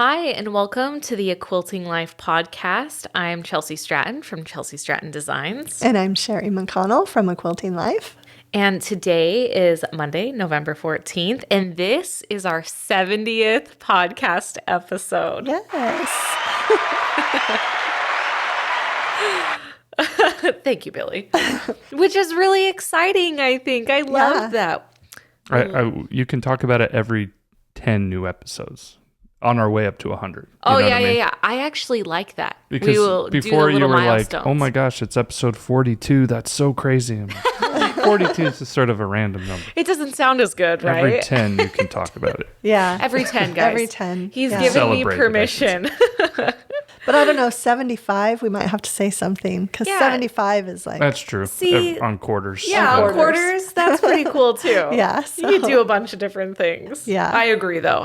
Hi, and welcome to the A Quilting Life podcast. I'm Chelsi Stratton from Chelsi Stratton Designs. And I'm Sherri McConnell from A Quilting Life. And today is Monday, November 14th, and this is our 70th podcast episode. Yes. Thank you, Billy. Which is really exciting, I think. I love that. You can talk about it every 10 new episodes on our way up to 100. Yeah. I actually like that. Because we will before do the you little were milestones. like, oh my gosh, it's episode 42. That's so crazy. 42 is just sort of a random number. It doesn't sound as good, right? Every 10 you can talk about it. Yeah. Every 10, guys. Every 10. He's yeah. giving me Celebrate it, permission. But I don't know, 75, we might have to say something because 75 is like... That's true. See, on quarters. Yeah, on quarters. That's pretty cool too. Yeah. You could do a bunch of different things. Yeah. I agree though.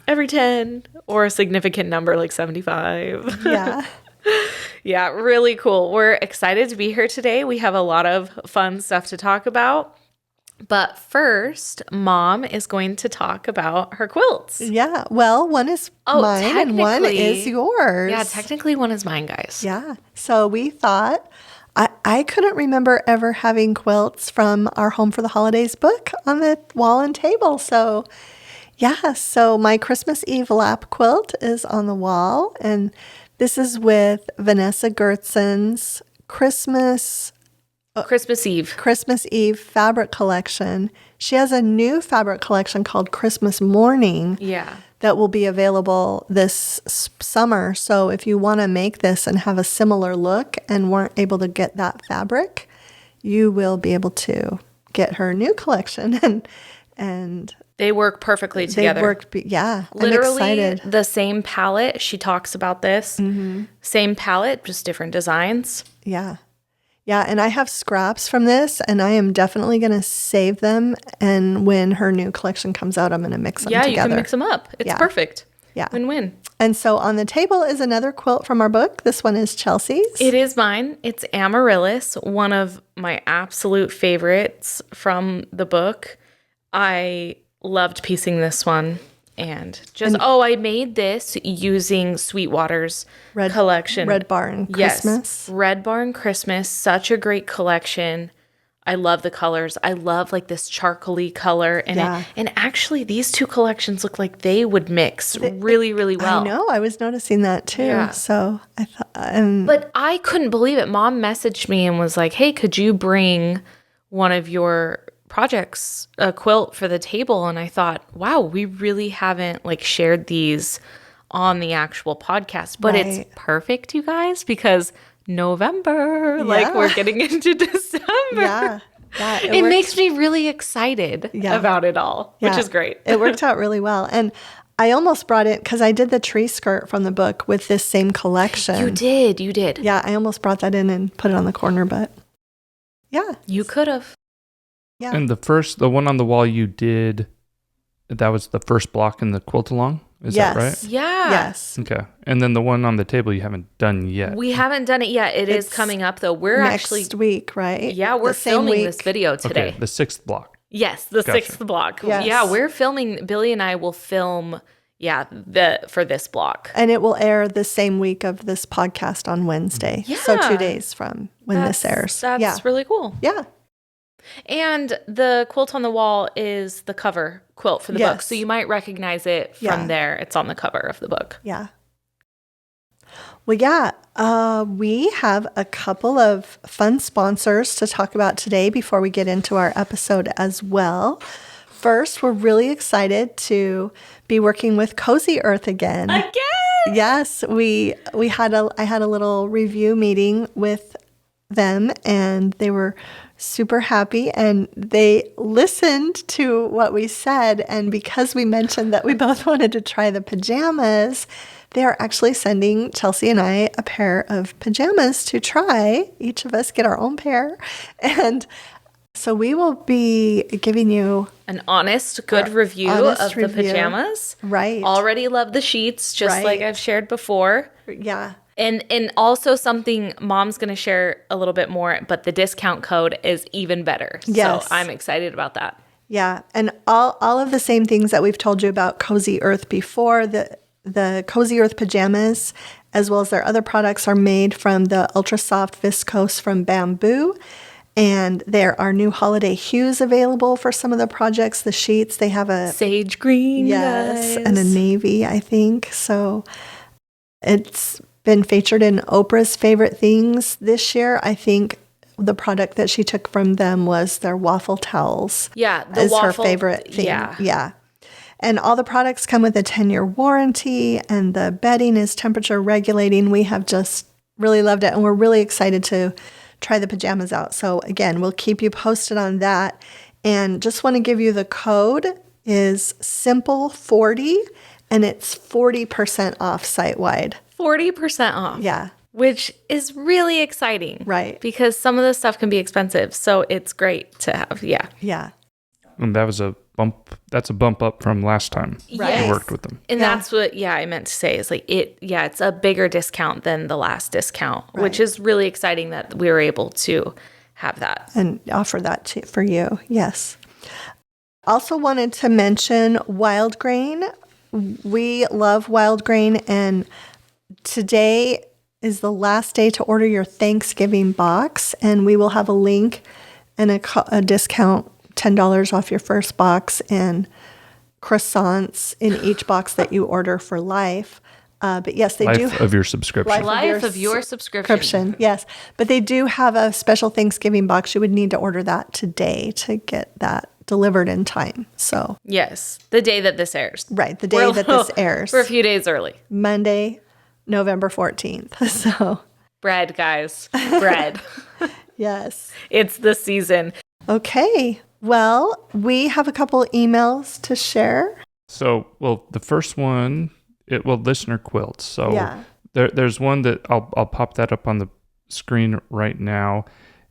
Every 10 or a significant number like 75. Yeah. Yeah, really cool. We're excited to be here today. We have a lot of fun stuff to talk about. But first, Mom is going to talk about her quilts. Yeah. Well, one is mine and one is yours. Yeah, technically one is mine, guys. Yeah. So we thought, I couldn't remember ever having quilts from our Home for the Holidays book on the wall and table. So yeah, so my Christmas Eve lap quilt is on the wall. And this is with Vanessa Gertson's Christmas Eve fabric collection. She has a new fabric collection called Christmas Morning. Yeah. That will be available this summer. So if you want to make this and have a similar look and weren't able to get that fabric, you will be able to get her new collection. And they work perfectly together. Yeah. Literally I'm excited. the same palette. She talks about this. Mm-hmm. Same palette, just different designs. Yeah. Yeah, and I have scraps from this, and I am definitely going to save them. And when her new collection comes out, I'm going to mix them together. Yeah, you can mix them up. It's perfect. Yeah. Win-win. And so on the table is another quilt from our book. This one is Chelsi's. It is mine. It's Amaryllis, one of my absolute favorites from the book. I loved piecing this one. And I made this using Sweetwater's collection. Red Barn Christmas. Yes, Red Barn Christmas. Such a great collection. I love the colors. I love like this charcoaly color in it. And actually, these two collections look like they would mix really, really well. I know. I was noticing that too. Yeah. So I thought... But I couldn't believe it. Mom messaged me and was like, hey, could you bring one of your projects, a quilt for the table? And I thought, wow, we really haven't like shared these on the actual podcast, but It's perfect, you guys, because November, like we're getting into December. Yeah. It makes me really excited about it all, which is great. It worked out really well. And I almost brought it because I did the tree skirt from the book with this same collection. You did. Yeah, I almost brought that in and put it on the corner, but yeah. You could have. Yeah. And the one on the wall you did, that was the first block in the quilt along? Is that right? Yeah. Yes. Okay. And then the one on the table you haven't done yet. We haven't done it yet. It's coming up though. We're next week, right? Yeah, we're filming this video today. Okay, the 6th block. Yes, the 6th block. Yes. Yeah, we're filming. Billy and I will film. Yeah, for this block. And it will air the same week of this podcast on Wednesday. Yeah. So 2 days from when this airs. That's really cool. Yeah. And the quilt on the wall is the cover quilt for the book. So you might recognize it from there. It's on the cover of the book. Yeah. Well, we have a couple of fun sponsors to talk about today before we get into our episode as well. First, we're really excited to be working with Cozy Earth again. Yes, I had a little review meeting with them, and they were super happy, and they listened to what we said. And because we mentioned that we both wanted to try the pajamas, they are actually sending Chelsi and I a pair of pajamas to try. Each of us get our own pair, and so we will be giving you an honest, good review of the pajamas. Right. Already love the sheets, just like I've shared before. Yeah. And also something Mom's going to share a little bit more, but the discount code is even better. Yes. So I'm excited about that. Yeah. And all of the same things that we've told you about Cozy Earth before, that the Cozy Earth pajamas, as well as their other products, are made from the ultra soft viscose from bamboo. And there are new holiday hues available for some of the projects. The sheets, they have a Sage green, yes, guys. and a navy, I think. So it's been featured in Oprah's favorite things this year. I think the product that she took from them was their waffle towels. Yeah, the is her waffle, favorite thing. Yeah. Yeah. And all the products come with a 10-year warranty, and the bedding is temperature regulating. We have just really loved it, and we're really excited to try the pajamas out. So again, we'll keep you posted on that. And just want to give you the code is SIMPLE40, and it's 40% off site-wide. 40% off. Yeah. Which is really exciting. Right. Because some of this stuff can be expensive. So it's great to have. Yeah. Yeah. And that was a bump. That's a bump up from last time Right. I worked with them. And Yeah. that's what, I meant to say is like it's a bigger discount than the last discount, which is really exciting that we were able to have that. And offer that for you. Yes. Also wanted to mention Wild Grain. We love Wild Grain, and today is the last day to order your Thanksgiving box, and we will have a link and a discount, $10 off your first box, and croissants in each box that you order for life. But yes, they do. Life of your subscription. Life of your subscription. Yes, but they do have a special Thanksgiving box. You would need to order that today to get that delivered in time. So Yes. The day that this airs. right, the day that this airs, We're a few days early. Monday, November 14th. So Bread, guys. Bread. yes. It's the season. Okay. Well, we have a couple emails to share. So, well, the first one, listener quilts. So Yeah. there's one that I'll pop that up on the screen right now,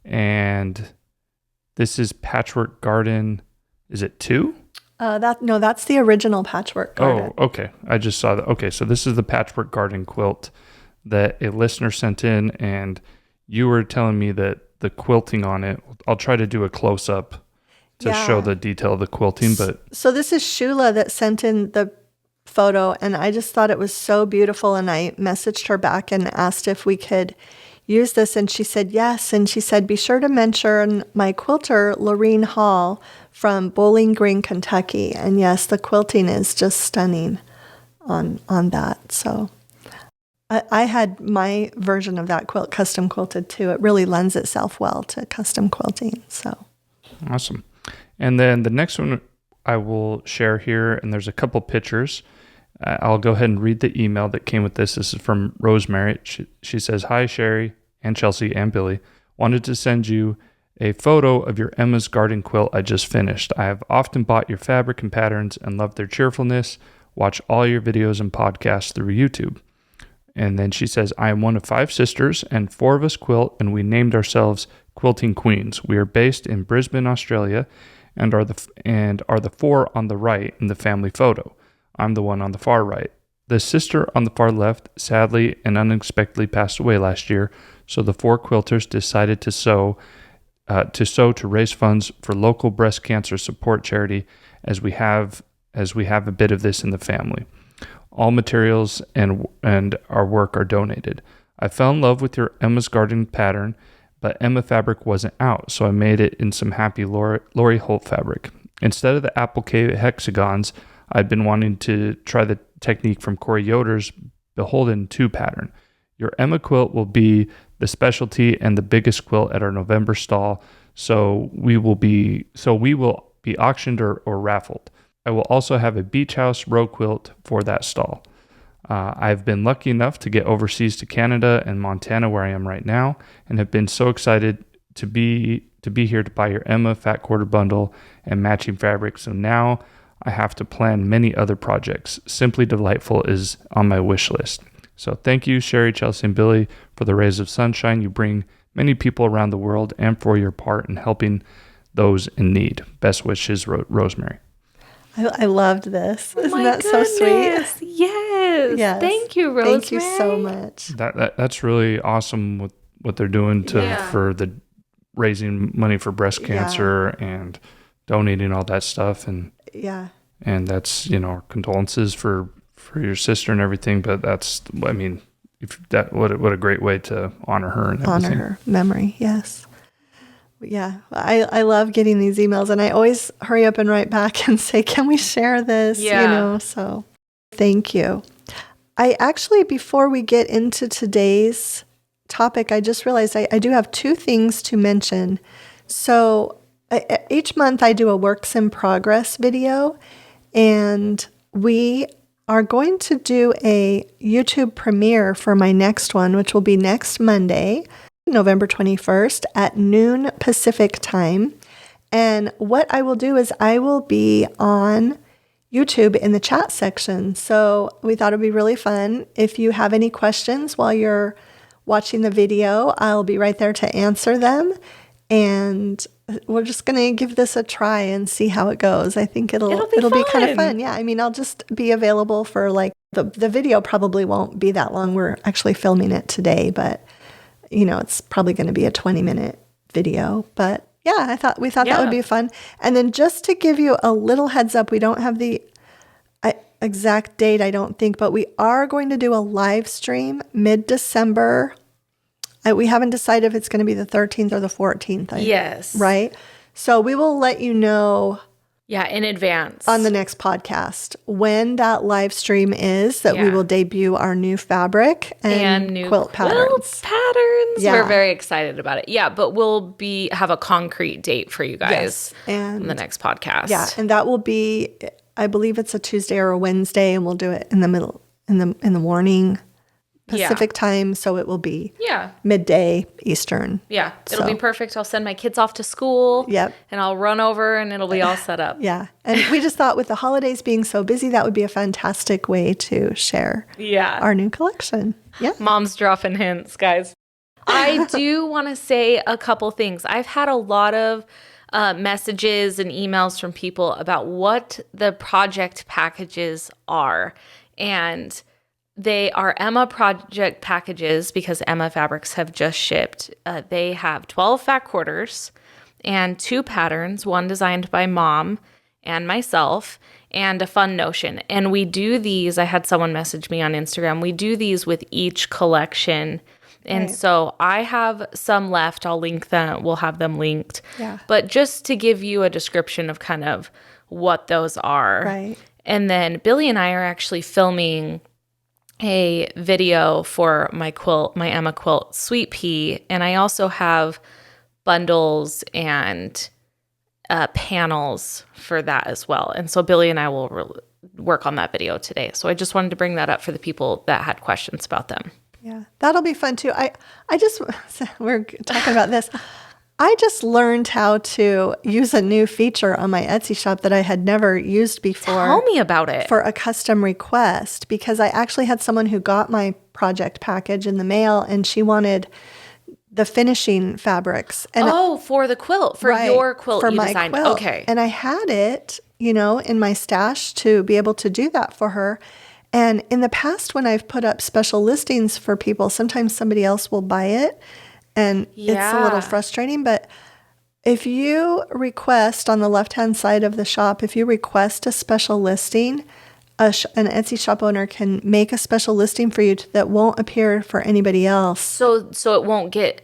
and this is Patchwork Garden. Is it 2? That's the original Patchwork Garden. Oh, okay. I just saw that. Okay, so this is the Patchwork Garden quilt that a listener sent in, and you were telling me that the quilting on it, I'll try to do a close up to show the detail of the quilting, but So this is Shula that sent in the photo, and I just thought it was so beautiful, and I messaged her back and asked if we could use this, and she said yes, and she said be sure to mention my quilter Lorene Hall from Bowling Green, Kentucky. And yes, the quilting is just stunning on that. So I had my version of that quilt custom quilted too. It really lends itself well to custom quilting. So awesome. And then the next one I will share here, and there's a couple pictures. I'll go ahead and read the email that came with this. This is from Rosemary. She says, "Hi, Sherri and Chelsi and Billy. Wanted to send you a photo of your Emma's Garden quilt I just finished. I have often bought your fabric and patterns and loved their cheerfulness. Watch all your videos and podcasts through YouTube." And then she says, "I am one of 5 sisters, and 4 of us quilt, and we named ourselves Quilting Queens. We are based in Brisbane, Australia, and are the 4 on the right in the family photo. I'm the one on the far right. The sister on the far left sadly and unexpectedly passed away last year, so the 4 quilters decided to sew to raise funds for local breast cancer support charity, as we have a bit of this in the family. All materials and our work are donated. I fell in love with your Emma's Garden pattern, but Emma fabric wasn't out, so I made it in some happy Lori Holt fabric. Instead of the applique hexagons, I'd been wanting to try the technique from Corey Yoder's Beholden 2 pattern. Your Emma quilt will be the specialty and the biggest quilt at our November stall, so we will be auctioned or raffled. I will also have a beach house row quilt for that stall. I've been lucky enough to get overseas to Canada and Montana, where I am right now, and have been so excited to be here to buy your Emma Fat Quarter Bundle and matching fabric. So now I have to plan many other projects. Simply Delightful is on my wish list. So thank you, Sherri, Chelsi, and Billy, for the rays of sunshine you bring many people around the world, and for your part in helping those in need. Best wishes, Rosemary." I loved this. Isn't My that so sweet? goodness. Yes. Yes. Thank you, Rosemary. Thank you so much. That's really awesome what they're doing for the raising money for breast cancer and donating all that stuff, and Yeah. that's our condolences for for your sister and everything. But that's, I mean, what a great way to honor her and everything. Honor her memory, yes. Yeah, I love getting these emails, and I always hurry up and write back and say, can we share this? Yeah. So thank you. I actually, before we get into today's topic, I just realized I do have two things to mention. So each month I do a works in progress video, and we are going to do a YouTube premiere for my next one, which will be next Monday, November 21st at noon Pacific time. And what I will do is I will be on YouTube in the chat section. So we thought it'd be really fun. If you have any questions while you're watching the video, I'll be right there to answer them. And we're just going to give this a try and see how it goes. I think it'll be kind of fun. Yeah. I mean, I'll just be available for like the video probably won't be that long. We're actually filming it today, but it's probably going to be a 20-minute video. But yeah, we thought that would be fun. And then just to give you a little heads up, we don't have the exact date, I don't think, but we are going to do a live stream mid-December. We haven't decided if it's going to be the 13th or the 14th. Yes. Right? So we will let you know. Yeah, in advance. On the next podcast when that live stream is, that we will debut our new fabric and new quilt patterns. Yeah. We're very excited about it. Yeah, but we'll have a concrete date for you guys on the next podcast. Yeah, and that will be, I believe it's a Tuesday or a Wednesday, and we'll do it in the middle, in the morning Pacific time, so it will be midday Eastern. Yeah, it'll be perfect. I'll send my kids off to school. Yep. And I'll run over and it'll be all set up. Yeah. And we just thought with the holidays being so busy, that would be a fantastic way to share our new collection. Yeah. Mom's dropping hints, guys. I do want to say a couple things. I've had a lot of messages and emails from people about what the project packages are. And they are Emma project packages because Emma fabrics have just shipped. They have 12 fat quarters and 2 patterns, one designed by Mom and myself, and a fun notion. And we do these, I had someone message me on Instagram, we do these with each collection. And so I have some left. I'll link them. We'll have them linked. Yeah. But just to give you a description of kind of what those are. Right. And then Billy and I are actually filming a video for my Emma quilt Sweet Pea, and I also have bundles and panels for that as well. And so Billy and I will work on that video today. So I just wanted to bring that up for the people that had questions about them. Yeah, that'll be fun too. We're talking about this. I just learned how to use a new feature on my Etsy shop that I had never used before. Tell me about it. For a custom request, because I actually had someone who got my project package in the mail, and she wanted the finishing fabrics. And for the quilt, for your quilt for you my designed. Quilt. Okay. And I had it, in my stash to be able to do that for her. And in the past, when I've put up special listings for people, sometimes somebody else will buy it. And it's a little frustrating, but if you request on the left-hand side of the shop, if you request a special listing, an Etsy shop owner can make a special listing for you that won't appear for anybody else. So it won't get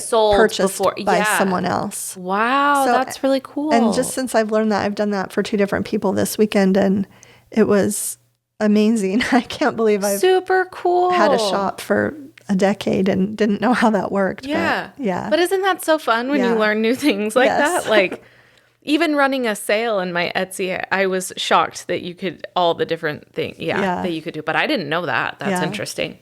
sold purchased by someone else. Wow, that's really cool. And just since I've learned that, I've done that for 2 different people this weekend, and it was amazing. I can't believe I've super cool had a shop for a decade and didn't know how that worked. But isn't that so fun when you learn new things like that? Like even running a sale in my Etsy, I was shocked that you could all the different things that you could do, but I didn't know that. That's interesting.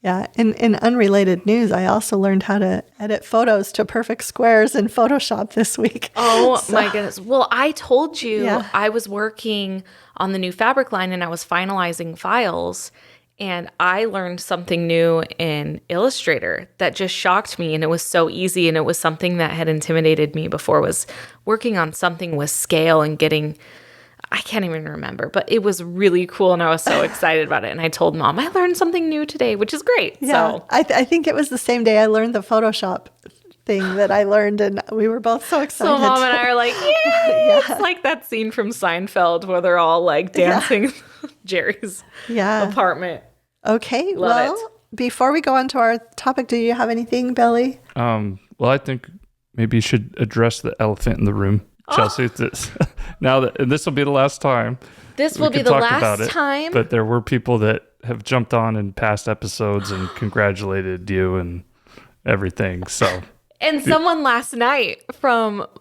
Yeah. In unrelated news, I also learned how to edit photos to perfect squares in Photoshop this week. Oh my goodness. Well, I told you I was working on the new fabric line and I was finalizing files. And I learned something new in Illustrator that just shocked me, and it was so easy, and it was something that had intimidated me before, was working on something with scale and getting, I can't even remember, but it was really cool, and I was so excited about it. And I told Mom, I learned something new today, which is great. Yeah, so I think it was the same day I learned the Photoshop thing that I learned, and we were both so excited. So Mom and I are like, yay! It's like that scene from Seinfeld where they're all like dancing Jerry's apartment. Okay, Love it. Before we go on to our topic, do you have anything, Billy? Well, I think maybe you should address the elephant in the room, Chelsea. Now that, and this will be the last time. This will be the last time. But there were people that have jumped on in past episodes and congratulated you and everything. So, and someone last night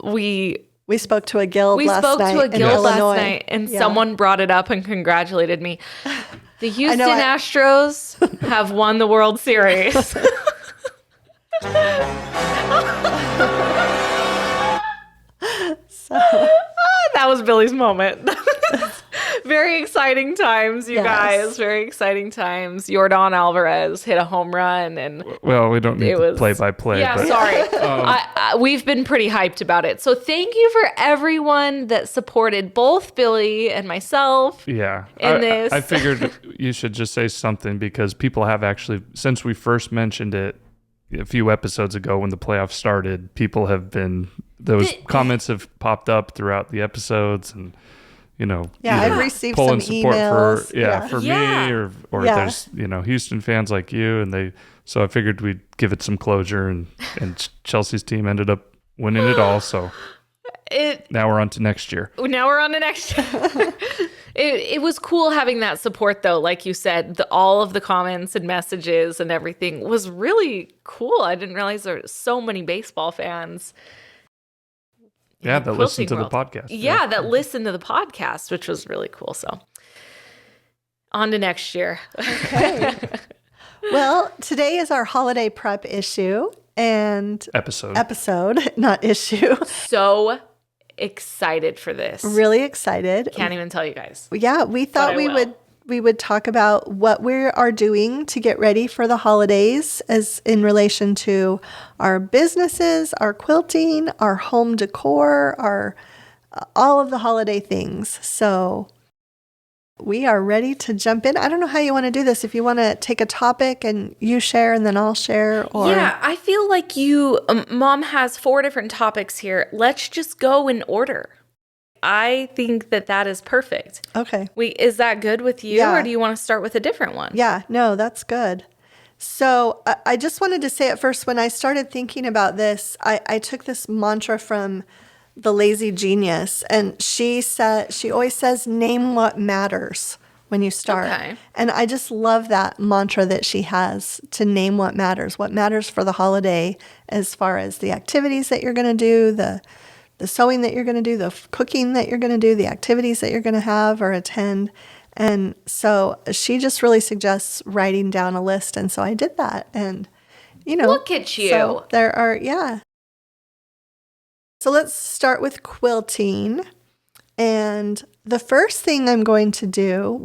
we spoke to a guild last night. We spoke to a guild last night, and someone brought it up and congratulated me. The Houston Astros have won the World Series. That was Billy's moment. Very exciting times, you guys. Very exciting times. Yordan Alvarez hit a home run, and we don't need the play-by-play. Yeah, but, sorry. We've been pretty hyped about it. So thank you for everyone that supported both Billy and myself. Yeah, in this. I figured you should just say something because people have actually, since we first mentioned it a few episodes ago when the playoffs started, people have been, those comments have popped up throughout the episodes, and I've received some emails for me or there's Houston fans like you, and so I figured we'd give it some closure, and Chelsea's team ended up winning it all, so now we're on to next year. It was cool having that support, though. Like you said, all of the comments and messages and everything was really cool. I didn't realize there were so many baseball fans. Yeah, that listen to the podcast. Yeah, that listen to the podcast, which was really cool. So on to next year. Okay. Well, today is our holiday prep issue and episode, not issue. So excited for this. Really excited. Can't even tell you guys. Yeah, we thought we would talk about what we are doing to get ready for the holidays as in relation to our businesses, our quilting, our home decor, our all of the holiday things. So we are ready to jump in. I don't know how you want to do this. If you want to take a topic and you share and then I'll share. Yeah, I feel like Mom has 4 different topics here. Let's just go in order. I think that is perfect. Okay. Is that good with you, or do you want to start with a different one? Yeah, no, that's good. So I just wanted to say at first, when I started thinking about this, I took this mantra from The Lazy Genius, and she always says, name what matters when you start. Okay. And I just love that mantra that she has, to name what matters for the holiday, as far as the activities that you're going to do, the sewing that you're going to do, the cooking that you're going to do, the activities that you're going to have or attend. And so she just really suggests writing down a list. And so I did that. And, look at you. So there are, So let's start with quilting. And the first thing I'm going to do,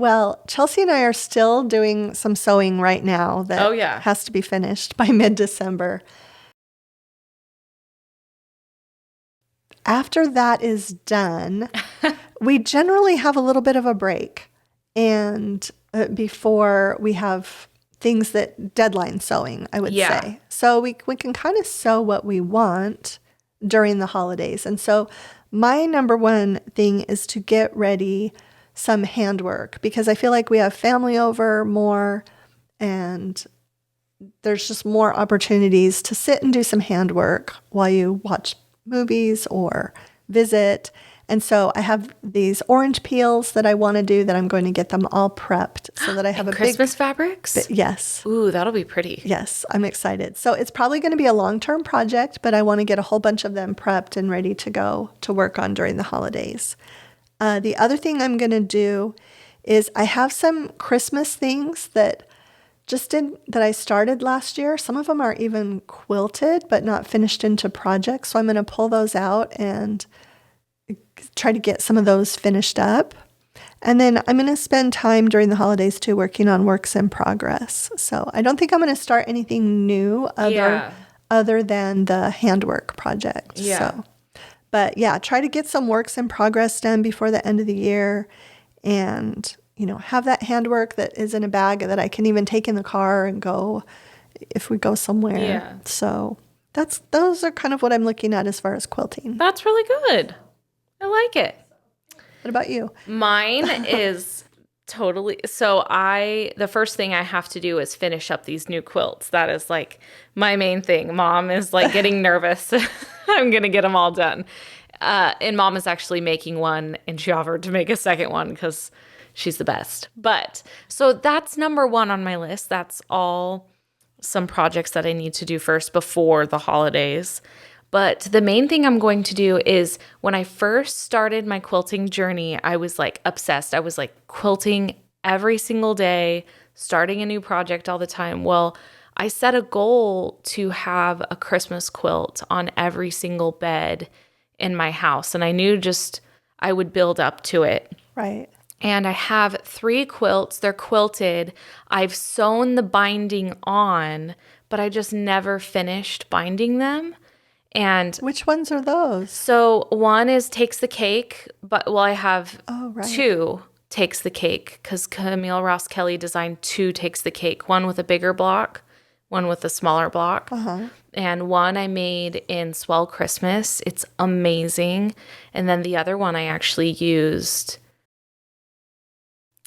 Chelsea and I are still doing some sewing right now that has to be finished by mid-December. After that is done, we generally have a little bit of a break, and before we have things that deadline sewing, I would say. So we can kind of sew what we want during the holidays. And so my number one thing is to get ready some handwork, because I feel like we have family over more, and there's just more opportunities to sit and do some handwork while you watch movies or visit. And so I have these orange peels that I want to do, that I'm going to get them all prepped so that I have Christmas fabrics? Yes. Ooh, that'll be pretty. Yes, I'm excited. So it's probably going to be a long-term project, but I want to get a whole bunch of them prepped and ready to go to work on during the holidays. The other thing I'm going to do is I have some Christmas things that I started last year. Some of them are even quilted, but not finished into projects. So I'm going to pull those out and try to get some of those finished up. And then I'm going to spend time during the holidays too working on works in progress. So I don't think I'm going to start anything new other than the handwork project. Yeah. So, but try to get some works in progress done before the end of the year, and have that handwork that is in a bag that I can even take in the car and go if we go somewhere. Yeah. So Those are kind of what I'm looking at as far as quilting. That's really good. I like it. What about you? Mine is totally. The first thing I have to do is finish up these new quilts. That is like my main thing. Mom is like getting nervous. I'm going to get them all done. And Mom is actually making one, and she offered to make a second one because she's the best. But so that's number one on my list. That's all some projects that I need to do first before the holidays. But the main thing I'm going to do is when I first started my quilting journey, I was like obsessed. I was like quilting every single day, starting a new project all the time. Well, I set a goal to have a Christmas quilt on every single bed in my house. And I knew just I would build up to it. Right. And I have 3 quilts. They're quilted. I've sewn the binding on, but I just never finished binding them. And which ones are those? So one is Takes the Cake, but I have 2 Takes the Cake because Camille Ross Kelly designed 2 Takes the Cake, one with a bigger block, one with a smaller block. And one I made in Swell Christmas. It's amazing. And then the other one I actually used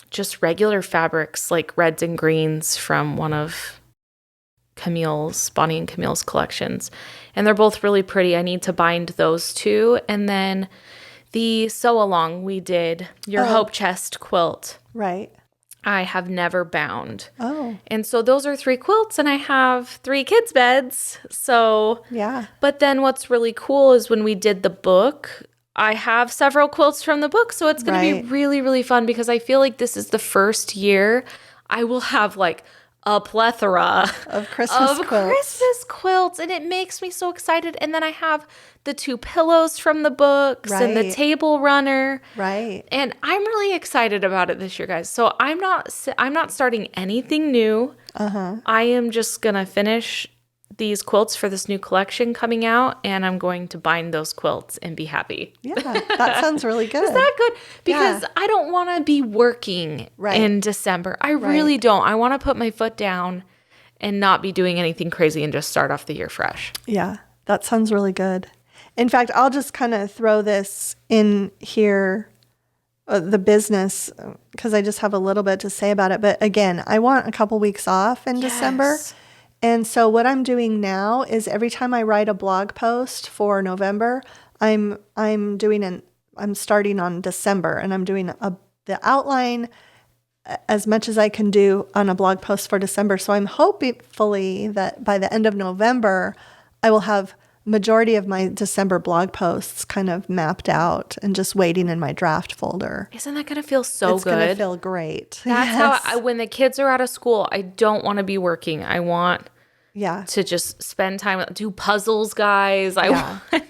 just regular fabrics like reds and greens from one of Bonnie and Camille's collections. And they're both really pretty. I need to bind those 2. And then the sew along we did, your Hope Chest quilt. Right. I have never bound. Oh. And so those are 3 quilts, and I have 3 kids' beds. So, yeah. But then what's really cool is when we did the book, I have several quilts from the book. So it's going to be really, really fun because I feel like this is the first year I will have like a plethora of Christmas quilts, and it makes me so excited. And then I have the 2 pillows from the books and the table runner. Right. And I'm really excited about it this year, guys. So I'm not starting anything new. I am just going to finish these quilts for this new collection coming out, and I'm going to bind those quilts and be happy. Yeah, that sounds really good. Is that good? Because I don't want to be working in December. I really don't. I want to put my foot down and not be doing anything crazy and just start off the year fresh. Yeah, that sounds really good. In fact, I'll just kind of throw this in here, the business, because I just have a little bit to say about it. But again, I want a couple weeks off in December. And so what I'm doing now is every time I write a blog post for November, I'm starting on December, and I'm doing the outline as much as I can do on a blog post for December. So I'm hopefully that by the end of November, I will have majority of my December blog posts kind of mapped out and just waiting in my draft folder. Isn't that going to feel so good? It's going to feel great. That's how when the kids are out of school, I don't want to be working. I want to just spend time, do puzzles, guys. I want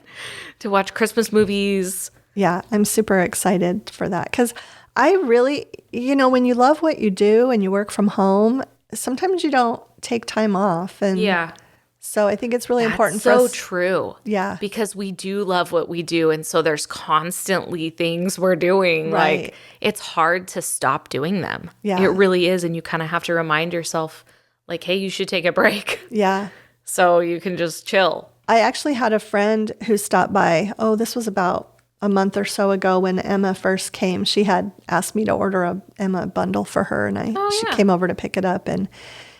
to watch Christmas movies. Yeah, I'm super excited for that because I really, when you love what you do and you work from home, sometimes you don't take time off. And so I think it's really important for us. So true. Yeah. Because we do love what we do. And so there's constantly things we're doing. Right. Like it's hard to stop doing them. Yeah. It really is. And you kind of have to remind yourself like, hey, you should take a break. Yeah. So you can just chill. I actually had a friend who stopped by. Oh, this was about a month or so ago when Emma first came. She had asked me to order a Emma bundle for her, and she came over to pick it up. And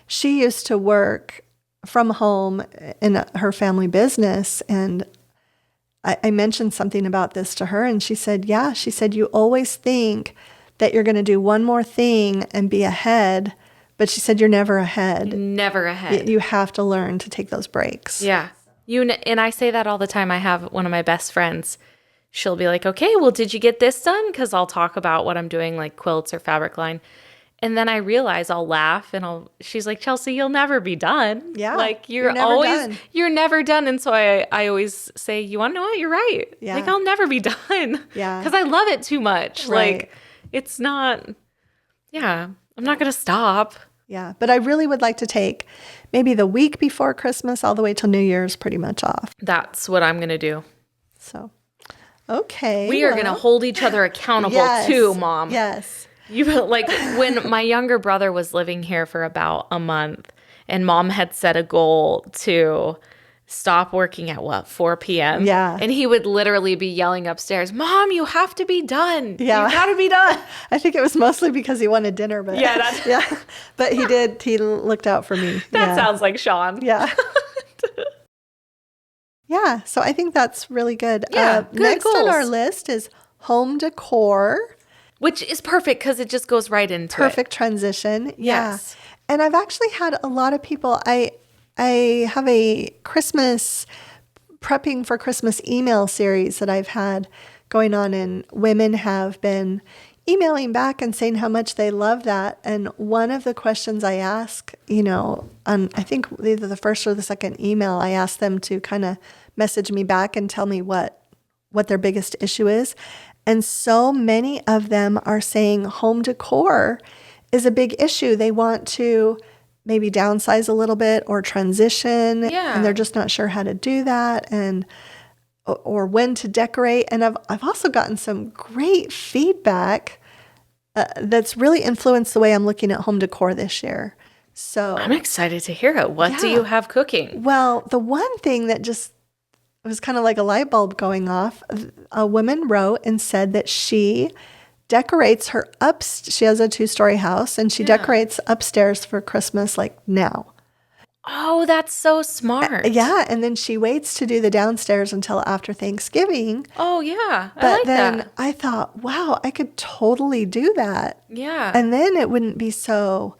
she used to work from home in her family business, and I mentioned something about this to her, and she said, you always think that you're going to do one more thing and be ahead, but she said you're never ahead. Never ahead. You have to learn to take those breaks. Yeah. And I say that all the time. I have one of my best friends. She'll be like, okay, well, did you get this done? Because I'll talk about what I'm doing, like quilts or fabric line. And then I realize I'll laugh and she's like, Chelsi, you'll never be done. Yeah. Like you're never done. And so I always say, you want to know what? You're right. Yeah. Like I'll never be done. Yeah. Because I love it too much. Right. Like it's not, I'm not going to stop. Yeah. But I really would like to take maybe the week before Christmas all the way till New Year's pretty much off. That's what I'm going to do. So, okay. We are going to hold each other accountable too, Mom. Yes. Like when my younger brother was living here for about a month and Mom had set a goal to stop working at what, 4 p.m.? Yeah. And he would literally be yelling upstairs, Mom, you have to be done. Yeah. You got to be done. I think it was mostly because he wanted dinner, but Yeah, that's- yeah. But he looked out for me. That sounds like Sean. Yeah. Yeah. So I think that's really good. Yeah, good next on goals. our list is home decor. Which is perfect because it just goes right into Perfect transition. Yeah. Yes. And I've actually had a lot of people. I have a Christmas prepping for Christmas email series that I've had going on, and women have been emailing back and saying how much they love that. And one of the questions I ask, on I think either the first or the second email, I ask them to kind of message me back and tell me what their biggest issue is. And so many of them are saying home decor is a big issue. They want to maybe downsize a little bit or transition, Yeah. and they're just not sure how to do that or when to decorate. And I've also gotten some great feedback that's really influenced the way I'm looking at home decor this year. So I'm excited to hear it. What do Yeah. you have cooking? well, the one thing that just was kind of like a light bulb going off, a woman wrote and said that she decorates her she has a 2-story house, and she decorates upstairs for Christmas like now. Oh, that's so smart. Yeah, and then she waits to do the downstairs until after Thanksgiving. Oh, yeah. I But like then that. I thought, wow, I could totally do that. Yeah. And then it wouldn't be so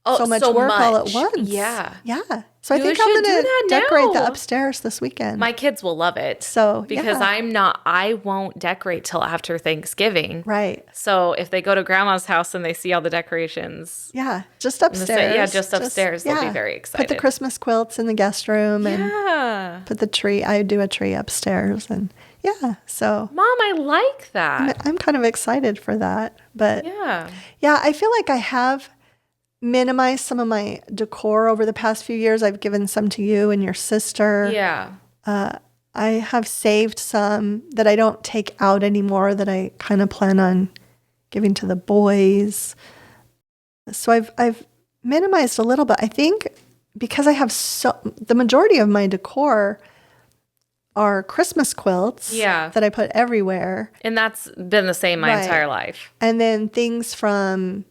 much work all at once. Yeah. Yeah. So I You think I'm should going do to that decorate the now. upstairs this weekend. My kids will love it. So, because yeah. I won't decorate till after Thanksgiving. Right. So if they go to grandma's house and they see all the decorations, Yeah, just upstairs. yeah, just upstairs, they'll be very Put the excited. Christmas quilts in the guest room and yeah. put the tree. I do a tree upstairs, and yeah, so Mom, I like that. I'm kind of excited for that. But Yeah. yeah, I feel like I have minimized some of my decor over the past few years. I've given some to you and your sister. Yeah. I have saved some that I don't take out anymore that I kind of plan on giving to the boys. So I've minimized a little bit. I think because I have the majority of my decor are Christmas quilts Yeah. that I put everywhere. And that's been the same my Right. entire life. And then things from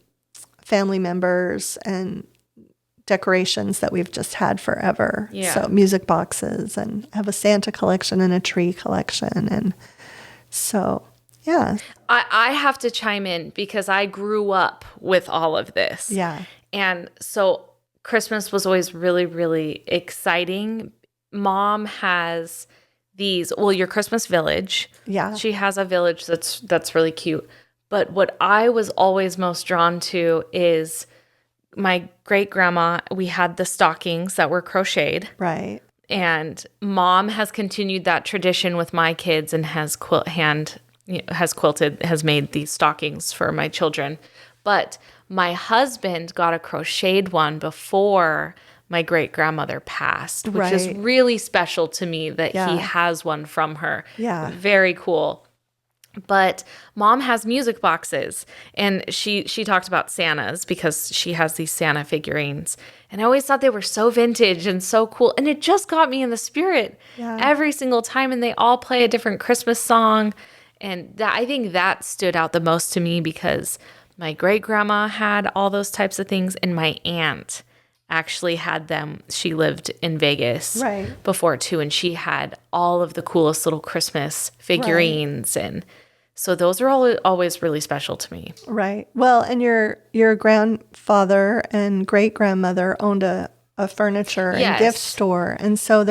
family members and decorations that we've just had forever. Yeah. So music boxes, and have a Santa collection and a tree collection. And so, yeah. I have to chime in because I grew up with all of this. Yeah. And so Christmas was always really, really exciting. Mom has your Christmas village. Yeah. She has a village that's really cute. But what I was always most drawn to is my great grandma. We had the stockings that were crocheted. Right. And Mom has continued that tradition with my kids and has made these stockings for my children. But my husband got a crocheted one before my great grandmother passed, which is Right. really special to me that Yeah. he has one from her. Yeah. Very cool. But Mom has music boxes, and she talked about Santas because she has these Santa figurines. And I always thought they were so vintage and so cool. And it just got me in the spirit Yeah. every single time. And they all play a different Christmas song. And I think that stood out the most to me because my great grandma had all those types of things, and my aunt actually had them. She lived in Vegas Right. before too, and she had all of the coolest little Christmas figurines. And so those are always really special to me. Right. Well, and your grandfather and great grandmother owned a furniture and Yes. gift store. And so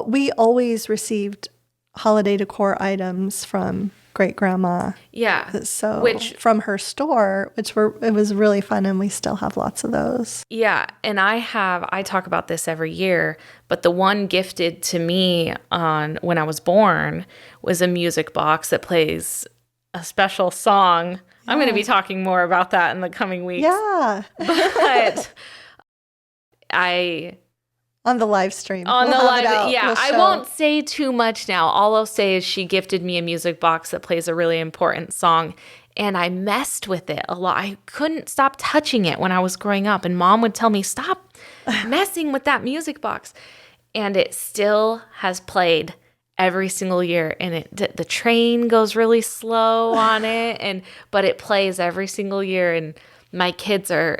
we always received holiday decor items from great grandma. Yeah. So From from her store, it was really fun, and we still have lots of those. Yeah, and I talk about this every year, but the one gifted to me when I was born was a music box that plays a special song. I'm going to be talking more about that in the coming weeks. Yeah. But On the live stream. on We'll the have it live, out. yeah, We'll I show. won't say too much now. All I'll say is she gifted me a music box that plays a really important song, and I messed with it a lot. I couldn't stop touching it when I was growing up, and Mom would tell me, stop messing with that music box. and it still has played every single year, and the train goes really slow on it, but it plays every single year, and my kids are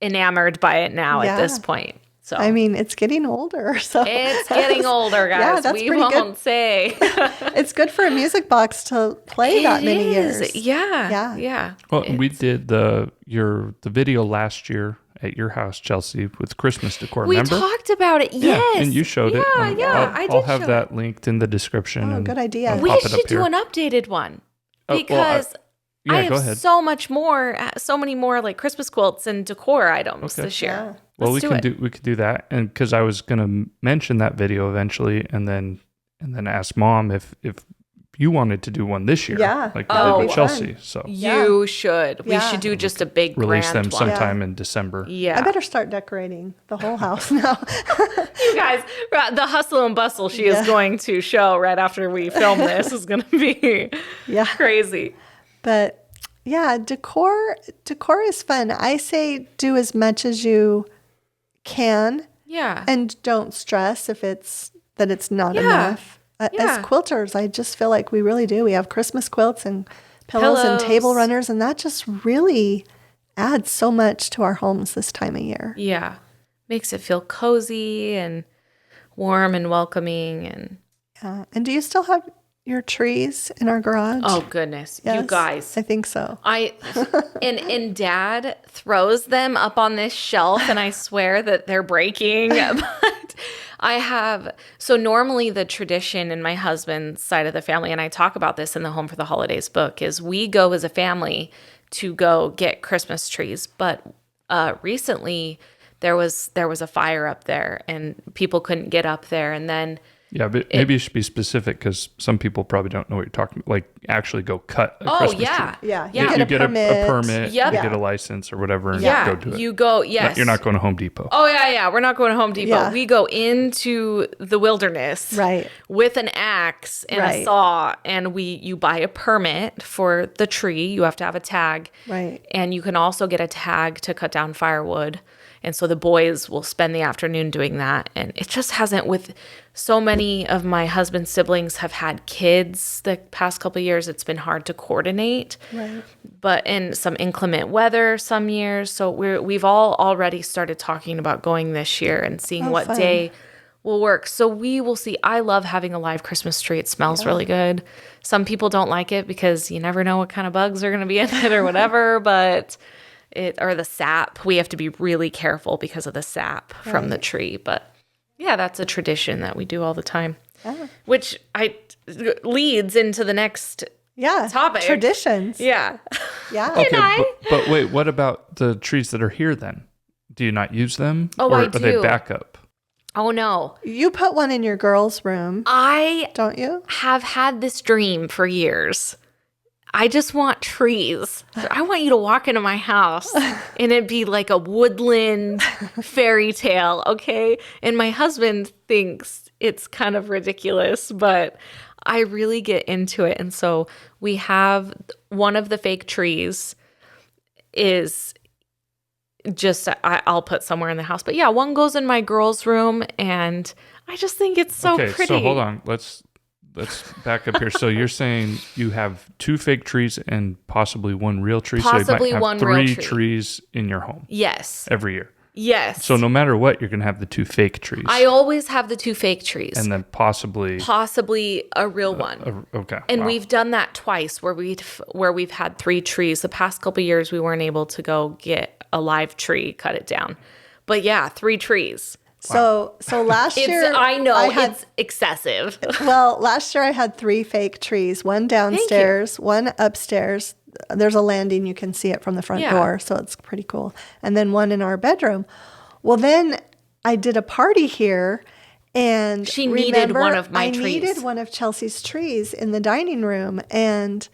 enamored by it now at this point. So I mean, it's getting older. So it's getting older, guys. Yeah, that's we pretty won't good. say. It's good for a music box to play that many years. Yeah. Well, we did the video last year at your house, Chelsea, with Christmas decor. We remember? talked about it. Yes. And you showed it. I'll have that linked in the description. Oh, good idea. We should do an updated one because I go have ahead. so many more like Christmas quilts and decor items this year. Yeah. Well, we could do that, and because I was going to mention that video eventually, and then ask Mom if you wanted to do one this year, like we did with Chelsea. So You should. We should do just a big release grand them one. sometime in December. Yeah. I better start decorating the whole house now. You guys, the hustle and bustle she is going to show right after we film this is going to be crazy. But yeah, decor is fun. I say do as much as you can. Yeah. And don't stress if it's not enough. As quilters, I just feel like we really do. We have Christmas quilts and pillows and table runners, and that just really adds so much to our homes this time of year. Yeah. Makes it feel cozy and warm and welcoming. And do you still have your trees in our garage? Oh, goodness. Yes, You guys. I think so. And Dad throws them up on this shelf, and I swear that they're breaking. But so normally the tradition in my husband's side of the family, and I talk about this in the Home for the Holidays book, is we go as a family to go get Christmas trees. But recently there was a fire up there, and people couldn't get up there, and then but maybe you should be specific because some people probably don't know what you're talking about. Like, actually go cut a Christmas tree. Yeah. You get a permit, you get a license or whatever, and go do it. You go, yes. You're not going to Home Depot. Oh, yeah. We're not going to Home Depot. Yeah. We go into the wilderness with an axe and a saw, and you buy a permit for the tree. You have to have a tag. Right. And you can also get a tag to cut down firewood. And so the boys will spend the afternoon doing that. And it just hasn't, with so many of my husband's siblings have had kids the past couple of years, it's been hard to coordinate. Right. But in some inclement weather some years. So we've all already started talking about going this year and seeing what day will work. So we will see. I love having a live Christmas tree. It smells really good. Some people don't like it because you never know what kind of bugs are going to be in it or whatever, but or the sap. We have to be really careful because of the sap from the tree. But yeah, that's a tradition that we do all the time, which leads into the next topic. Traditions. Yeah. Yeah. Okay, but wait, what about the trees that are here then? Do you not use them? Oh, or I are they do. backup? Oh, no. You put one in your girls' room, don't you? Have had this dream for years. I just want trees. I want you to walk into my house and it'd be like a woodland fairy tale, okay? And my husband thinks it's kind of ridiculous, but I really get into it. And so we have one of the fake trees is just, I'll put somewhere in the house. But yeah, one goes in my girls' room, and I just think it's so pretty. So hold on. Let's back up here. So you're saying you have 2 fake trees and possibly 1 real tree. Possibly so you might have one 3 real tree. trees in your home. Yes. Every year. Yes. So no matter what, you're going to have the 2 fake trees. I always have the 2 fake trees. And then possibly a real one. Okay. And we've done that twice where we've had 3 trees. The past couple of years we weren't able to go get a live tree, cut it down. But yeah, 3 trees. So last year I know it's excessive. Well, last year I had 3 fake trees, one downstairs, one upstairs. There's a landing, you can see it from the front door, so it's pretty cool. And then one in our bedroom. Well, then I did a party here, and she needed one of my trees. I needed one of Chelsea's trees in the dining room, and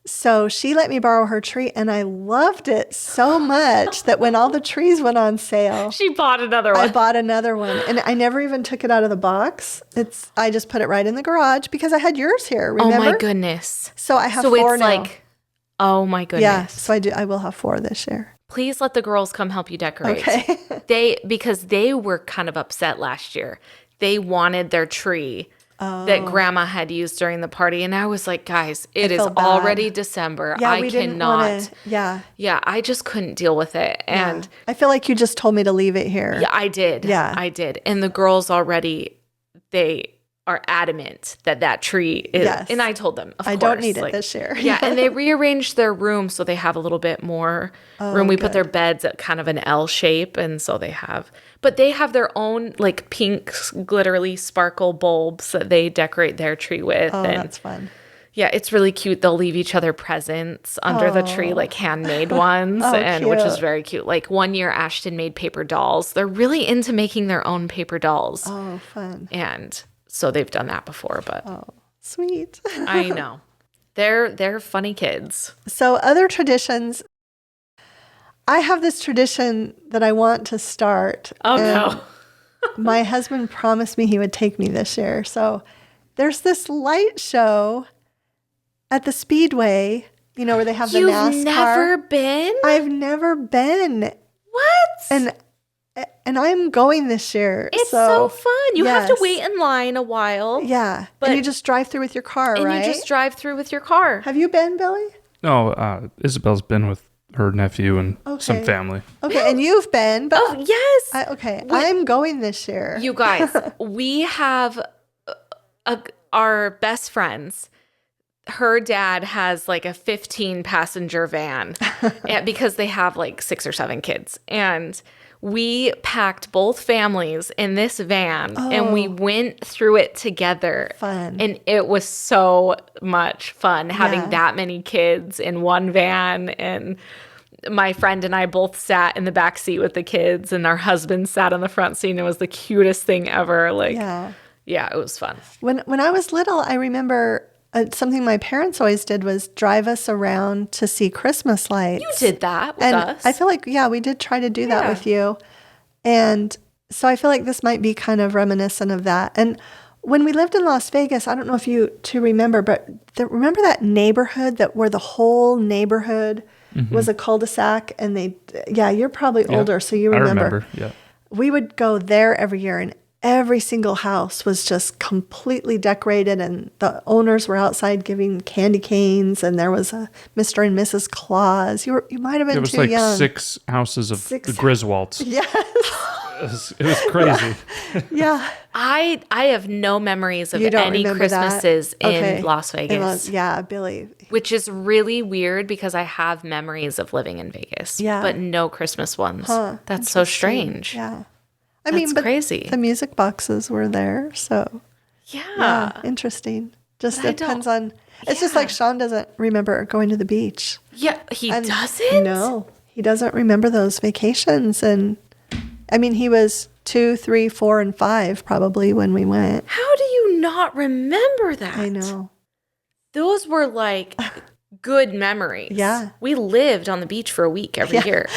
so she let me borrow her tree, and I loved it so much that when all the trees went on sale, she bought another one. I bought another one, and I never even took it out of the box. I just put it right in the garage because I had yours here. Remember? Oh my goodness! So I have 4 now. Oh my goodness! Yeah, so I will have 4 this year. please let the girls come help you decorate. Okay. Because they were kind of upset last year. They wanted their tree that grandma had used during the party. And I was like, guys, it is feel bad. already December. Yeah, I we didn't cannot. wanna, Yeah, I just couldn't deal with it. And I feel like you just told me to leave it here. yeah, I did. Yeah. I did. And the girls already, they are adamant that tree is. Yes. And I told them, of course. I don't need it this year. Yeah, and they rearranged their room so they have a little bit more room. We put their beds at kind of an L shape, and so they have. But they have their own like pink glittery sparkle bulbs that they decorate their tree with. Oh, and that's fun. yeah, it's really cute. They'll leave each other presents under the tree, like handmade ones, and which is cute. very cute. Like one year, Ashton made paper dolls. They're really into making their own paper dolls. Oh, fun. And so they've done that before, but Sweet. I know. They're funny kids. So other traditions, I have this tradition that I want to start. Oh, and no. My husband promised me he would take me this year. So there's this light show at the Speedway, where they have the NASCAR. You've never been? I've never been. What? And I'm going this year. It's so fun. You have to yes. wait in line a while. Yeah. But- and you just drive through with your car, And right? you just drive through with your car. Have you been, Billy? No, Isabel's been with her nephew and some Okay. family. Okay, and you've been. But Oh, yes. I'm going this year. You guys, we have our best friends. Her dad has like a 15 passenger van because they have like 6 or 7 kids. And we packed both families in this van and we went through it together. Fun. And it was so much fun having Yeah. that many kids in one van. And my friend and I both sat in the back seat with the kids, and our husband sat on the front seat, and it was the cutest thing ever. Like, yeah, it was fun. When I was little, I remember something my parents always did was drive us around to see Christmas lights. You did that with and us. I feel like, we did try to do that with you. And so I feel like this might be kind of reminiscent of that. And when we lived in Las Vegas, I don't know if you two remember, but remember that neighborhood where the whole neighborhood was a cul-de-sac, and you're probably older, so you remember. I remember, yeah. We would go there every year, and every single house was just completely decorated, and the owners were outside giving candy canes, and there was a Mr. and Mrs. Claus. You might have been It was too like young. 6 houses of the Griswolds. Yes. It was crazy. Yeah. I have no memories of You don't any remember that? Christmases Okay. in Las Vegas. Billy. Which is really weird because I have memories of living in Vegas. Yeah. But no Christmas ones. Huh. That's so strange. Yeah. That's but crazy. the music boxes were there, so Yeah. interesting. Just But I depends don't- on. It's just like Sean doesn't remember going to the beach. Yeah, he And doesn't? No, he doesn't remember those vacations. And I mean, he was 2, 3, 4, and 5 probably when we went. How do you not remember that? I know. Those were like good memories. Yeah. We lived on the beach for a week every year.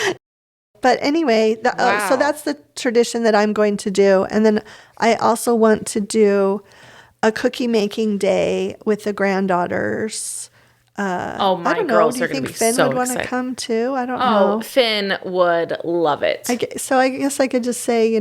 But anyway, so Wow. that's the tradition that I'm going to do. And then I also want to do a cookie making day with the granddaughters. Oh, my I don't know. girls Do you are going to think be Finn so would want to excited. come too? I don't Oh, know. Finn would love it. So I guess I could just say,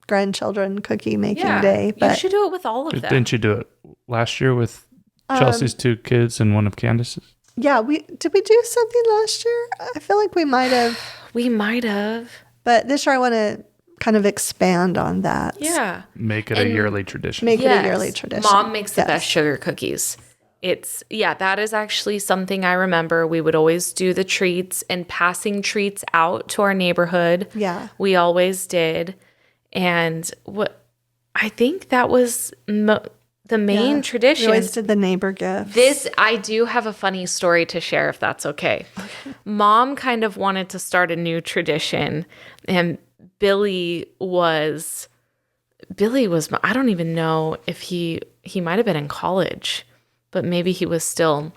grandchildren cookie making day. You But should do it with all of them. Didn't you do it last year with Chelsea's 2 kids and one of Candace's? yeah, did we do something last year? I feel like we might have. We might have. But this year I want to kind of expand on that. Yeah. Make it a yearly tradition. Make it a yearly tradition. Mom makes the Yes. best sugar cookies. That is actually something I remember. We would always do the treats and passing treats out to our neighborhood. Yeah. We always did. And I think that was the main tradition. We always did the neighbor gifts. I do have a funny story to share if that's okay. Mom kind of wanted to start a new tradition, and Billy was, I don't even know if he might have been in college, but maybe he was still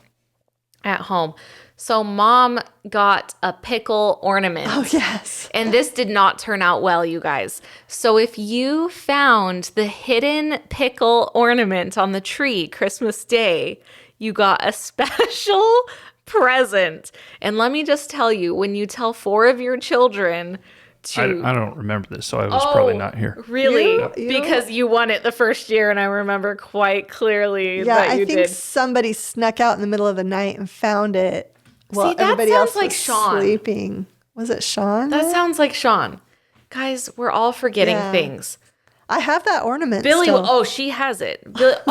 at home. So Mom got a pickle ornament. Oh, yes. And this did not turn out well, you guys. So if you found the hidden pickle ornament on the tree Christmas Day, you got a special present. And let me just tell you, when you tell 4 of your children to... I don't remember this, so I was probably not here. Really? You- Because you won it the first year, and I remember quite clearly that you I think did. somebody snuck out in the middle of the night and found it while See, that everybody sounds else like was Sean. sleeping. Was it Sean? That sounds like Sean. Guys, we're all forgetting Yeah. things. I have that ornament Billy, still. she has it. But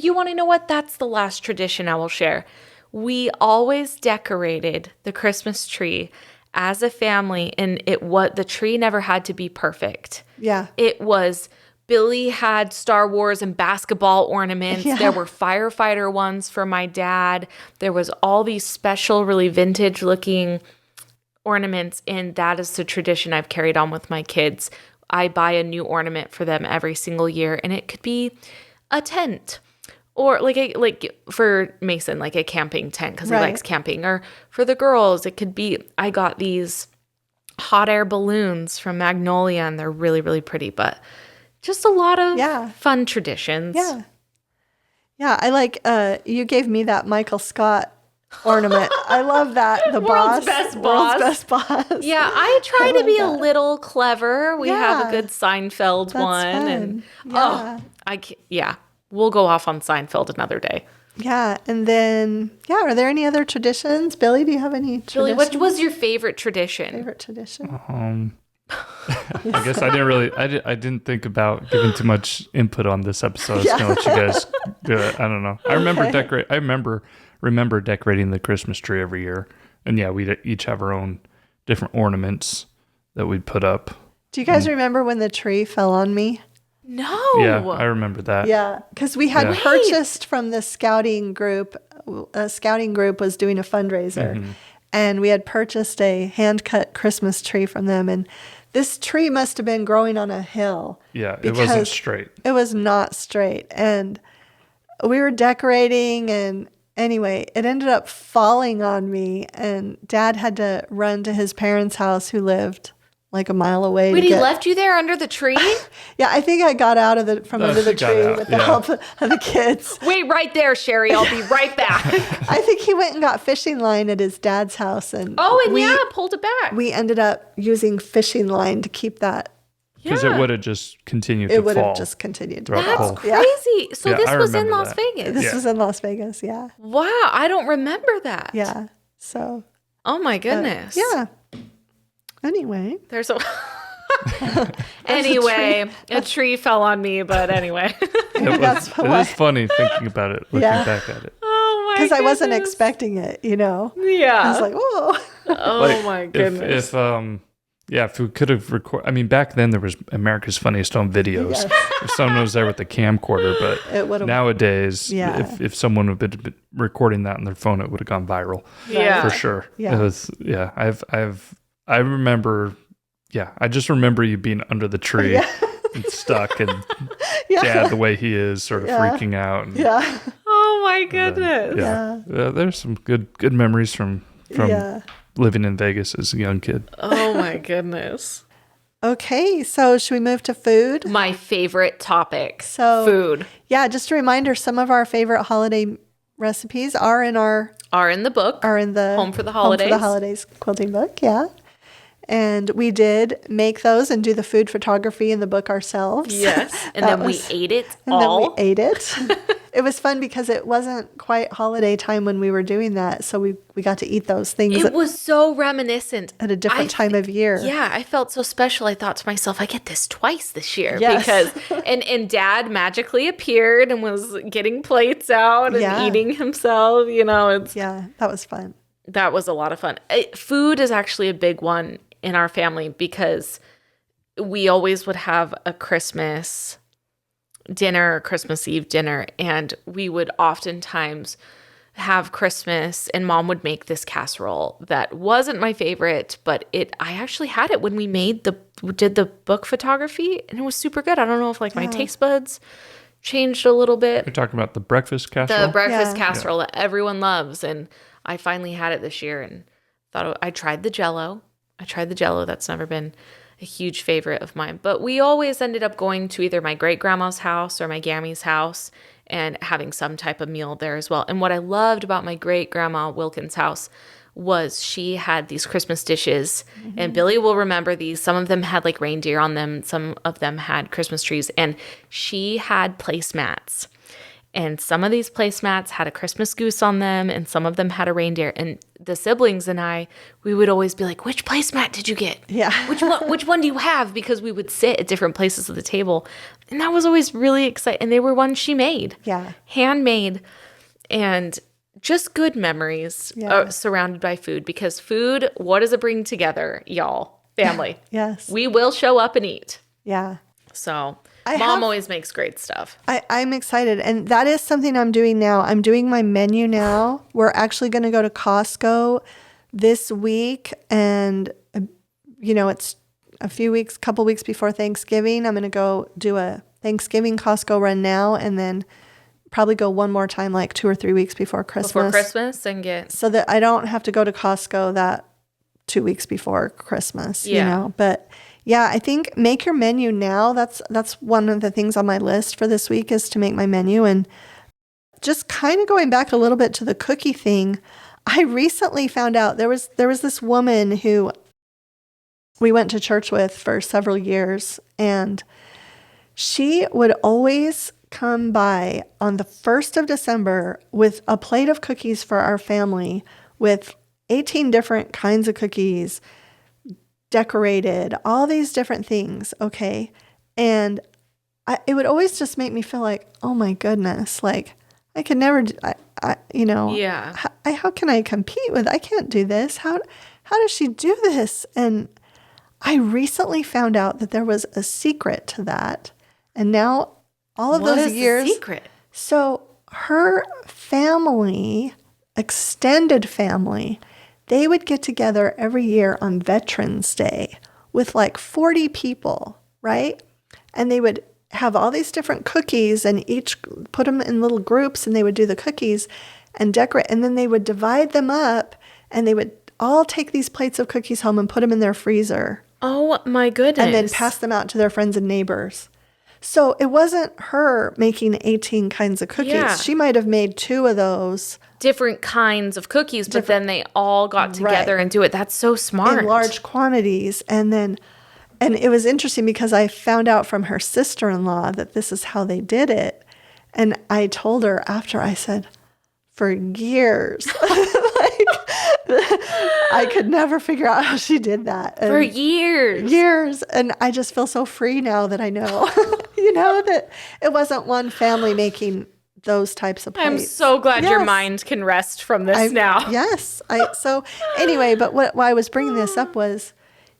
you want to know what? That's the last tradition I will share. We always decorated the Christmas tree as a family, and the tree never had to be perfect. Yeah. It was Billy had Star Wars and basketball ornaments. Yeah. There were firefighter ones for my dad. There was all these special, really vintage looking ornaments, and that is the tradition I've carried on with my kids. I buy a new ornament for them every single year, and it could be a tent, or like for Mason, like a camping tent because he Right. likes camping, or for the girls, it could be, I got these hot air balloons from Magnolia, and they're really, really pretty, but just a lot of fun traditions. Yeah. Yeah. I like, you gave me that Michael Scott ornament. I love that. The World's boss. best World's boss. best boss. Yeah, I try to love be a that. little clever. We have Yeah. a good Seinfeld That's one, and fun. we'll go off on Seinfeld another day. Yeah. And then, are there any other traditions? Billy, do you have any Billy, what was your favorite tradition? favorite tradition? I guess I didn't think about giving too much input on this episode. I was gonna let you guys do it. I don't know. I remember decorating the Christmas tree every year, and we each have our own different ornaments that we'd put up. Do you guys remember when the tree fell on me? No. Yeah, I remember that. Yeah, because we had Yeah. purchased from the scouting group. A scouting group was doing a fundraiser, and we had purchased a hand-cut Christmas tree from them. And this tree must have been growing on a hill. Yeah, it wasn't because straight. It was not straight. And we were decorating, and anyway, it ended up falling on me, and Dad had to run to his parents' house, who lived like a mile away. Wait, he left you there under the tree? Yeah, I think I got out of from under the got tree out, with the help of the kids. Wait right there, Sherri. I'll be right back. I think he went and got fishing line at his dad's house, and pulled it back. we ended up using fishing line to keep that. Because it would have just continued to It fall. would have just continued to throughout the fall. whole- Crazy. So Yeah, this I was in remember Las that. Vegas. This Yeah. was in Las Vegas, yeah. Wow, I don't remember that. Yeah. So, Oh my goodness. yeah. Anyway, There's a Anyway, a tree fell on me, but anyway. that's It why. is funny thinking about it, looking back at it. Oh my Because I wasn't goodness. expecting it, Yeah. I was like, whoa. Oh my goodness. If we could have recorded, I mean, back then there was America's Funniest Home Videos. If someone was there with a camcorder, but It would've- nowadays, Yeah. if someone would have been recording that on their phone, it would have gone viral. Yeah. For sure. Yeah. It was, I remember, I just remember you being under the tree and stuck, and Yeah. Dad, the way he is, sort of freaking out. And, Yeah. Oh my goodness. there's some good memories from Yeah. living in Vegas as a young kid. Oh my goodness. Okay, so should we move to food? My favorite topic. So- food Yeah, just a reminder, some of our favorite holiday recipes are in the Home for the Holidays. quilting book, yeah. And we did make those and do the food photography in the book ourselves. Yes. And That then was- we ate it And all. then we ate it. It was fun because it wasn't quite holiday time when we were doing that. So we got to eat those things It was so reminiscent. at a different time of year. Yeah, I felt so special. I thought to myself, I get this twice this year Yes. because and Dad magically appeared and was getting plates out and Yeah. eating himself. Yeah, that was fun. That was a lot of fun. Food is actually a big one in our family because we always would have a Christmas dinner, Christmas Eve dinner, and we would oftentimes have Christmas, and Mom would make this casserole that wasn't my favorite, but I actually had it when we did the book photography, and it was super good. I don't know if my taste buds changed a little bit. You're talking about the breakfast casserole? The breakfast Yeah. casserole that everyone loves, and I finally had it this year and thought I tried the Jell-O. That's never been a huge favorite of mine, but we always ended up going to either my great grandma's house or my Gammy's house, and having some type of meal there as well. And what I loved about my great grandma Wilkins' house was she had these Christmas dishes, and Billy will remember these. Some of them had like reindeer on them. Some of them had Christmas trees, and she had placemats. And some of these placemats had a Christmas goose on them, and some of them had a reindeer. And the siblings and I, we would always be like, which placemat did you get? Yeah. Which one do you have? Because we would sit at different places of the table. And that was always really exciting. And they were ones she made. Yeah. Handmade. And just good memories surrounded by food. Because food, what does it bring together, y'all? Family. Yes. We will show up and eat. Yeah. So Mom always makes great stuff. I'm excited. And that is something I'm doing now. I'm doing my menu now. We're actually going to go to Costco this week. And, it's a couple weeks before Thanksgiving. I'm going to go do a Thanksgiving Costco run now, and then probably go one more time, like 2 or 3 weeks before Christmas. So that I don't have to go to Costco that 2 weeks before Christmas, But yeah, I think make your menu now. That's one of the things on my list for this week is to make my menu. And just kind of going back a little bit to the cookie thing, I recently found out there was this woman who we went to church with for several years, and she would always come by on the 1st of December with a plate of cookies for our family with 18 different kinds of cookies, decorated, all these different things, okay? And it would always just make me feel like, oh my goodness, like I could never, how can I compete with, I can't do this. How does she do this? And I recently found out that there was a secret to that. And now all of those years. What is the secret? So her family, extended family, they would get together every year on Veterans Day with like 40 people, right? And they would have all these different cookies and each put them in little groups, and they would do the cookies and decorate. And then they would divide them up, and they would all take these plates of cookies home and put them in their freezer. Oh my goodness. And then pass them out to their friends and neighbors. So it wasn't her making 18 kinds of cookies. Yeah. She might have made 2 of those. Different kinds of cookies, but then they all got together and do it. That's so smart. In large quantities. And it was interesting because I found out from her sister-in-law that this is how they did it. And I told her after, I said, for years, I could never figure out how she did that. And for years. And I just feel so free now that I know, that it wasn't one family making those types of plates. I'm so glad your mind can rest from this now. Yes. So anyway, but why I was bringing this up was,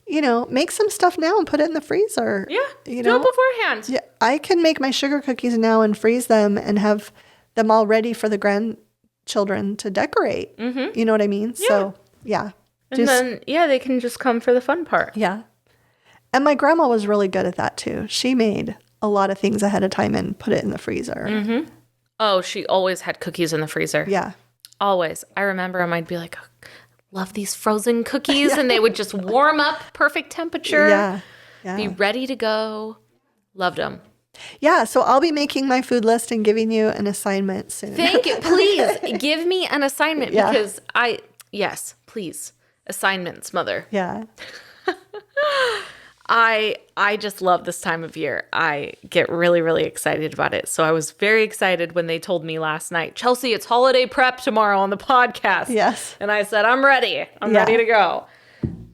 make some stuff now and put it in the freezer. Yeah. Do it beforehand. Yeah. I can make my sugar cookies now and freeze them and have them all ready for the grandchildren to decorate. Mm-hmm. You know what I mean? Yeah. So, yeah. And then, they can just come for the fun part. Yeah. And my grandma was really good at that too. She made a lot of things ahead of time and put it in the freezer. Mm-hmm. Oh, she always had cookies in the freezer. Yeah. Always. I remember I'd be like, oh, love these frozen cookies. And they would just warm up, perfect temperature. Yeah. Be ready to go. Loved them. Yeah. So I'll be making my food list and giving you an assignment soon. Thank you. Please give me an assignment because yes, please. Assignments, mother. Yeah. I just love this time of year. I get really, really excited about it. So I was very excited when they told me last night, Chelsi, it's holiday prep tomorrow on the podcast. Yes. And I said, I'm ready. I'm ready to go.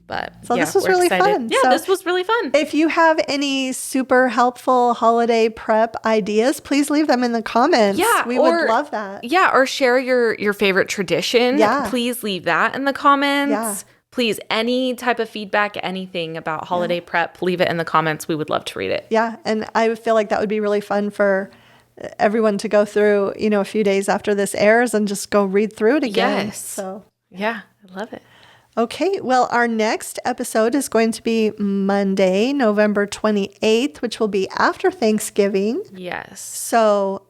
But this was really fun. Yeah, this was really fun. If you have any super helpful holiday prep ideas, please leave them in the comments. Yeah, we would love that. Yeah, or share your favorite tradition. Yeah. Please leave that in the comments. Yeah. Please, any type of feedback, anything about holiday prep, leave it in the comments. We would love to read it. Yeah, and I feel like that would be really fun for everyone to go through, a few days after this airs and just go read through it again. Yes. So, yeah, I love it. Okay, well, our next episode is going to be Monday, November 28th, which will be after Thanksgiving. Yes. So,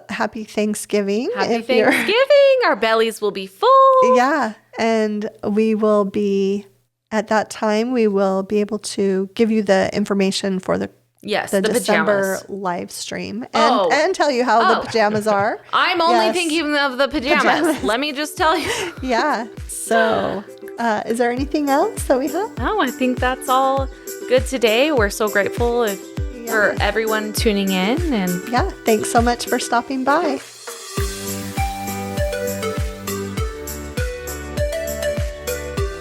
happy Thanksgiving. Happy Thanksgiving. Our bellies will be full. Yeah. And we will be, at that time, we will be able to give you the information for the Yes, the the December pajamas. live stream Oh. and tell you how the pajamas are. I'm only Yes. thinking of the pajamas. Let me just tell you. Yeah. So, is there anything else that we have? No, I think that's all good today. We're so grateful for everyone tuning in. And Yeah. Thanks so much for stopping by.